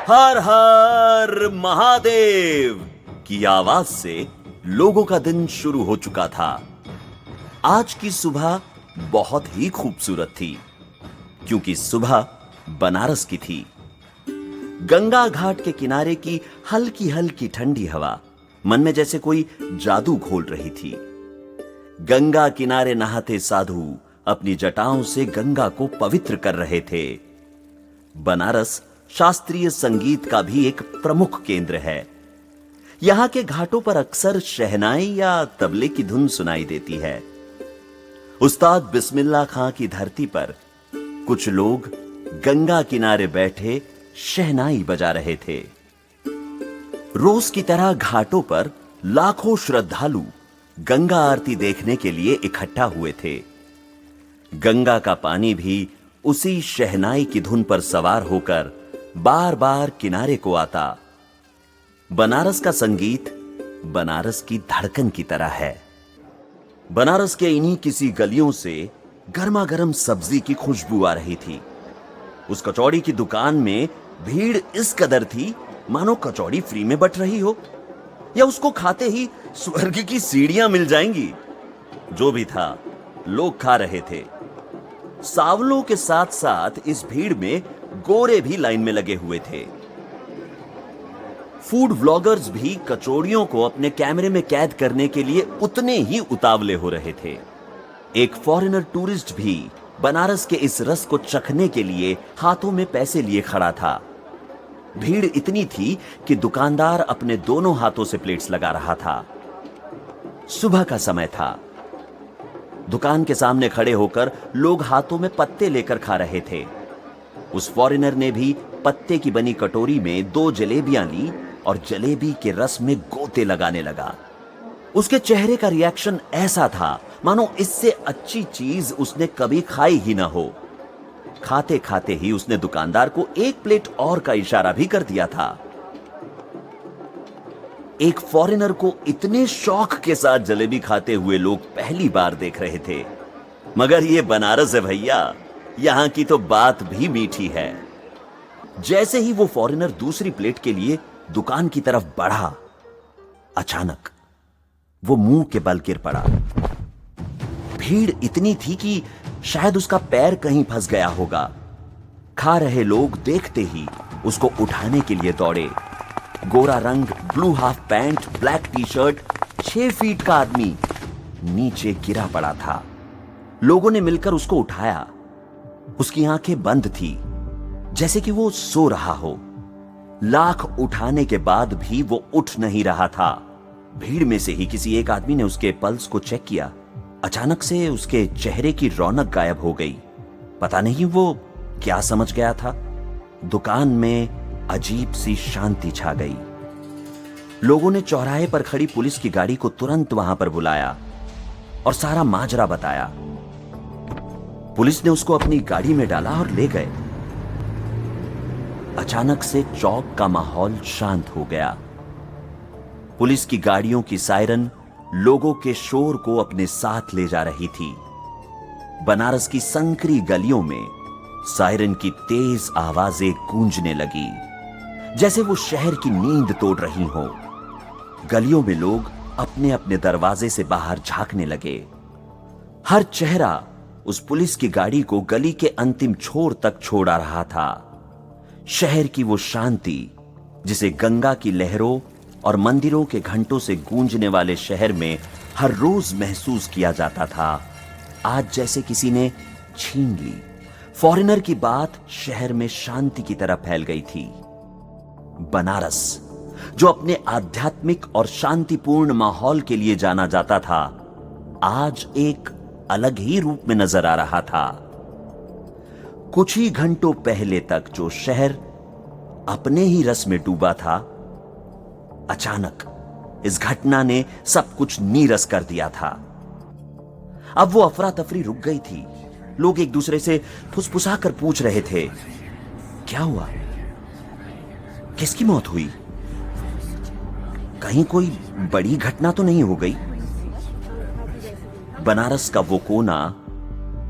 हर हर महादेव की आवाज से लोगों का दिन शुरू हो चुका था। आज की सुबह बहुत ही खूबसूरत थी, क्योंकि सुबह बनारस की थी। गंगा घाट के किनारे की हल्की हल्की ठंडी हवा मन में जैसे कोई जादू घोल रही थी। गंगा किनारे नहाते साधु अपनी जटाओं से गंगा को पवित्र कर रहे थे। बनारस शास्त्रीय संगीत का भी एक प्रमुख केंद्र है। यहां के घाटों पर अक्सर शहनाई या तबले की धुन सुनाई देती है। उस्ताद बिस्मिल्लाह खां की धरती पर कुछ लोग गंगा किनारे बैठे शहनाई बजा रहे थे। रोज की तरह घाटों पर लाखों श्रद्धालु गंगा आरती देखने के लिए इकट्ठा हुए थे। गंगा का पानी भी उसी शहनाई की धुन पर सवार होकर बार बार किनारे को आता। बनारस का संगीत बनारस की धड़कन की तरह है। बनारस के इन्हीं किसी गलियों से गर्मा गर्म सब्जी की खुशबू आ रही थी। उस कचौड़ी की दुकान में भीड़ इस कदर थी मानो कचौड़ी फ्री में बट रही हो, या उसको खाते ही स्वर्ग की सीढ़ियां मिल जाएंगी। जो भी था, लोग खा रहे थे। सावलों के साथ साथ इस भीड़ में गोरे भी लाइन में लगे हुए थे। फूड व्लॉगर्स भी कचौड़ियों को अपने कैमरे में कैद करने के लिए उतने ही उतावले हो रहे थे। एक फॉरेनर टूरिस्ट भी बनारस के इस रस को चखने के लिए हाथों में पैसे लिए खड़ा था। भीड़ इतनी थी कि दुकानदार अपने दोनों हाथों से प्लेट्स लगा रहा था। सुबह का समय था। दुकान के सामने खड़े होकर लोग हाथों में पत्ते लेकर खा रहे थे। उस फॉरेनर ने भी पत्ते की बनी कटोरी में 2 जलेबियां ली और जलेबी के रस में गोते लगाने लगा। उसके चेहरे का रिएक्शन ऐसा था मानो इससे अच्छी चीज उसने कभी खाई ही ना हो। खाते खाते ही उसने दुकानदार को 1 प्लेट और का इशारा भी कर दिया था। एक फॉरेनर को इतने शौक के साथ जलेबी खाते हुए लोग पहली बार देख रहे थे। मगर ये बनारस है भैया, यहां की तो बात भी मीठी है। जैसे ही वो फॉरेनर दूसरी प्लेट के लिए दुकान की तरफ बढ़ा, अचानक वो मुंह के बल गिर पड़ा। भीड़ इतनी थी कि शायद उसका पैर कहीं फंस गया होगा। खा रहे लोग देखते ही उसको उठाने के लिए दौड़े। गोरा रंग, blue half pant, black T shirt, 6 feet का आदमी नीचे गिरा पड़ा था। लोगों ने मिलकर उसको उठाया। उसकी आंखें बंद थी, जैसे कि वो सो रहा हो। लाख उठाने के बाद भी वो उठ नहीं रहा था। भीड़ में से ही किसी एक आदमी ने उसके पल्स को चेक किया। अचानक से उसके चेहरे की रौनक गायब हो गई। पता नहीं वो क्या समझ गया था। दुकान में अजीब सी शांति छा गई। लोगों ने चौराहे पर खड़ी पुलिस की गाड़ी को तुरंत वहां पर बुलाया और सारा माजरा बताया। पुलिस ने उसको अपनी गाड़ी में डाला और ले गए। अचानक से चौक का माहौल शांत हो गया। पुलिस की गाड़ियों की सायरन लोगों के शोर को अपने साथ ले जा रही थी। बनारस की संकरी गलियों में सायरन की तेज आवाजें गूंजने लगी, जैसे वो शहर की नींद तोड़ रही हो। गलियों में लोग अपने अपने दरवाजे से बाहर झांकने लगे। हर चेहरा उस पुलिस की गाड़ी को गली के अंतिम छोर तक छोड़ आ रहा था। शहर की वो शांति जिसे गंगा की लहरों और मंदिरों के घंटों से गूंजने वाले शहर में हर रोज महसूस किया जाता था, आज जैसे किसी ने छीन ली। फॉरेनर की बात शहर में शांति की तरह फैल गई थी। बनारस, जो अपने आध्यात्मिक और शांतिपूर्ण माहौल के लिए जाना जाता था, आज एक अलग ही रूप में नजर आ रहा था। कुछ ही घंटों पहले तक जो शहर अपने ही रस में डूबा था, अचानक इस घटना ने सब कुछ नीरस कर दिया था। अब वो अफरा तफरी रुक गई थी। लोग एक दूसरे से फुसफुसाकर पूछ रहे थे, क्या हुआ? किसकी मौत हुई? कहीं कोई बड़ी घटना तो नहीं हो गई? बनारस का वो कोना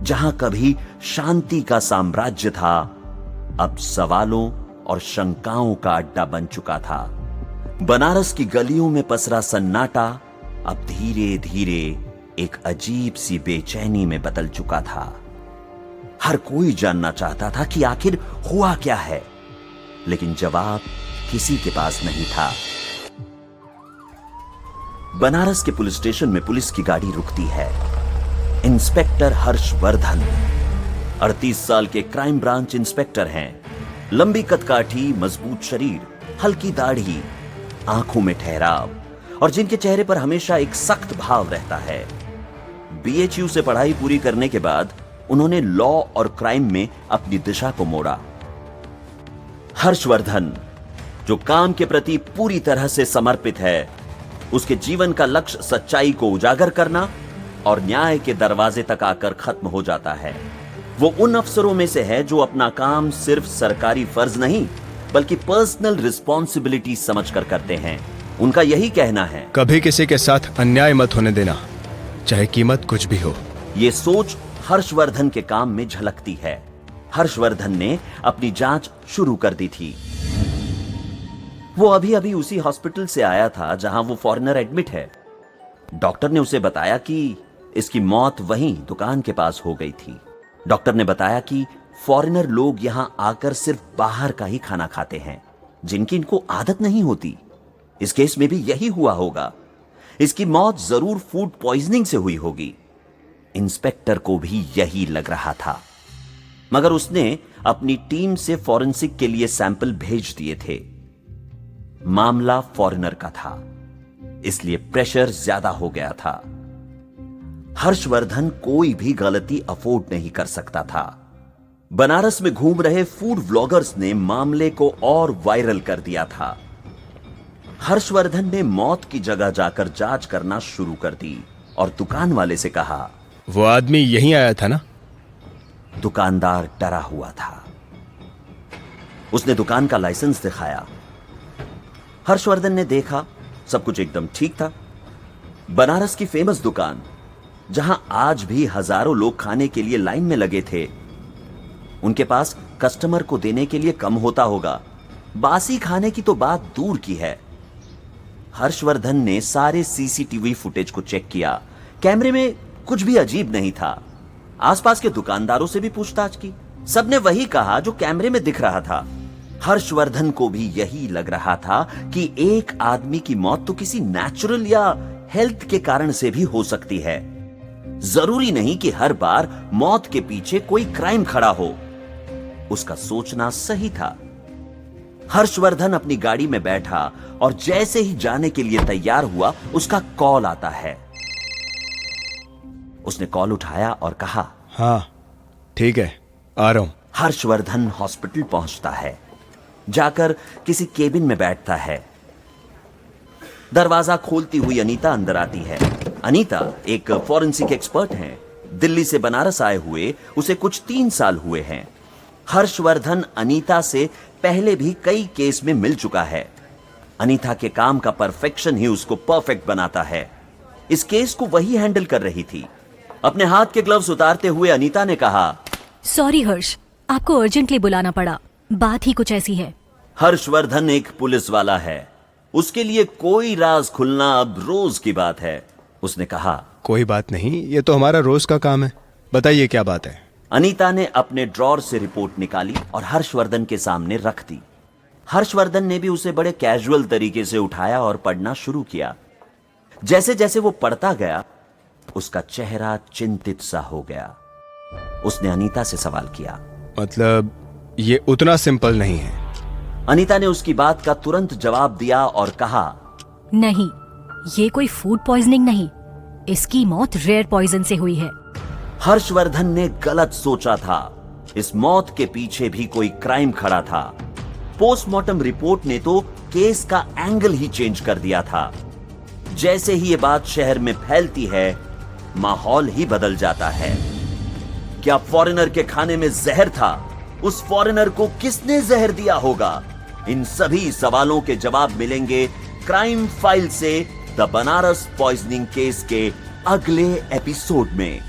जहां कभी शांति का साम्राज्य था, अब सवालों और शंकाओं का अड्डा बन चुका था। बनारस की गलियों में पसरा सन्नाटा अब धीरे धीरे एक अजीब सी बेचैनी में बदल चुका था। हर कोई जानना चाहता था कि आखिर हुआ क्या है, लेकिन जवाब किसी के पास नहीं था। बनारस के पुलिस स्टेशन में पुलिस की गाड़ी रुकती है। इंस्पेक्टर हर्षवर्धन 38 साल के क्राइम ब्रांच इंस्पेक्टर हैं। लंबी कदकाठी, मजबूत शरीर, हल्की दाढ़ी, आंखों में ठहराव और जिनके चेहरे पर हमेशा एक सख्त भाव रहता है। बीएचयू से पढ़ाई पूरी करने के बाद उन्होंने लॉ और क्राइम में अपनी दिशा को मोड़ा। हर्षवर्धन जो काम के प्रति पूरी तरह से समर्पित है, उसके जीवन का लक्ष्य सच्चाई को उजागर करना और न्याय के दरवाजे तक आकर खत्म हो जाता है। वो उन अफसरों में से है जो अपना काम सिर्फ सरकारी फर्ज नहीं बल्कि पर्सनल रिस्पॉन्सिबिलिटी समझकर करते हैं। उनका यही कहना है, कभी किसी के साथ अन्याय मत होने देना, चाहे कीमत कुछ भी हो। ये सोच हर्षवर्धन के काम में झलकती है। हर्षवर्धन ने अपनी जांच शुरू कर दी थी। वो अभी अभी उसी हॉस्पिटल से आया था जहां वो फॉरेनर एडमिट है। डॉक्टर ने उसे बताया कि इसकी मौत वहीं दुकान के पास हो गई थी। डॉक्टर ने बताया कि फॉरेनर लोग यहां आकर सिर्फ बाहर का ही खाना खाते हैं, जिनकी इनको आदत नहीं होती। इस केस में भी यही हुआ होगा। इसकी मौत जरूर फूड पॉइजनिंग से हुई होगी। इंस्पेक्टर को भी यही लग रहा था, मगर उसने अपनी टीम से फॉरेंसिक के लिए सैंपल भेज दिए थे। मामला फॉरेनर का था, इसलिए प्रेशर ज्यादा हो गया था। हर्षवर्धन कोई भी गलती अफोर्ड नहीं कर सकता था। बनारस में घूम रहे फूड व्लॉगर्स ने मामले को और वायरल कर दिया था। हर्षवर्धन ने मौत की जगह जाकर जांच करना शुरू कर दी और दुकान वाले से कहा, वो आदमी यहीं आया था ना? दुकानदार डरा हुआ था। उसने दुकान का लाइसेंस दिखाया। हर्षवर्धन ने देखा, सब कुछ एकदम ठीक था। बनारस की फेमस दुकान, जहां आज भी हजारों लोग खाने के लिए लाइन में लगे थे। उनके पास कस्टमर को देने के लिए कम होता होगा, बासी खाने की तो बात दूर की है। हर्षवर्धन ने सारे सीसीटीवी फुटेज को चेक किया। कैमरे में कुछ भी अजीब नहीं था। आसपास के दुकानदारों से भी पूछताछ की, सबने वही कहा जो कैमरे में दिख रहा था। हर्षवर्धन को भी यही लग रहा था कि एक आदमी की मौत तो किसी नेचुरल या हेल्थ के कारण से भी हो सकती है। जरूरी नहीं कि हर बार मौत के पीछे कोई क्राइम खड़ा हो। उसका सोचना सही था। हर्षवर्धन अपनी गाड़ी में बैठा और जैसे ही जाने के लिए तैयार हुआ, उसका कॉल आता है। उसने कॉल उठाया और कहा, हाँ ठीक है, आ रहा हूं। हर्षवर्धन हॉस्पिटल पहुंचता है। जाकर किसी केबिन में बैठता है। दरवाजा खोलती हुई अनीता अंदर आती है। अनीता एक फॉरेंसिक एक्सपर्ट हैं। दिल्ली से बनारस आए हुए उसे कुछ 3 साल हुए हैं। हर्षवर्धन अनीता से पहले भी कई केस में मिल चुका है। अनीता के काम का परफेक्शन ही उसको परफेक्ट बनाता है। इस केस को वही हैंडल कर रही थी। अपने हाथ के ग्लव्स उतारते हुए अनीता ने कहा, सॉरी हर्ष, आपको अर्जेंटली बुलाना पड़ा, बात ही कुछ ऐसी है। हर्षवर्धन एक पुलिस वाला है, उसके लिए कोई राज खुलना अब रोज की बात है। उसने कहा, कोई बात नहीं, ये तो हमारा रोज का काम है, बताइए क्या बात है। अनीता ने अपने ड्रॉर से रिपोर्ट निकाली और हर्षवर्धन के सामने रख दी। हर्षवर्धन ने भी उसे बड़े कैजुअल तरीके से उठाया और पढ़ना शुरू किया। जैसे जैसे वो पढ़ता गया, उसका चेहरा चिंतित सा हो गया। उसने अनीता से सवाल किया, मतलब ये उतना सिंपल नहीं है? अनीता ने उसकी बात का तुरंत जवाब दिया और कहा, नहीं, ये कोई फूड पॉइजनिंग नहीं, इसकी मौत रेयर पॉइजन से हुई है। हर्षवर्धन ने गलत सोचा था। इस मौत के पीछे भी कोई क्राइम खड़ा था। पोस्टमार्टम रिपोर्ट ने तो केस का एंगल ही चेंज कर दिया था। जैसे ही ये बात शहर में फैलती है, माहौल ही बदल जाता है। क्या फॉरेनर के खाने में जहर था? उस फॉरेनर को किसने जहर दिया होगा? इन सभी सवालों के जवाब मिलेंगे क्राइम फाइल से द बनारस पॉइजनिंग केस के अगले एपिसोड में।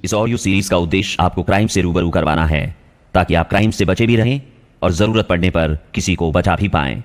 इस ऑडियो सीरीज का उद्देश्य आपको क्राइम से रूबरू करवाना है, ताकि आप क्राइम से बचे भी रहें और जरूरत पड़ने पर किसी को बचा भी पाएं।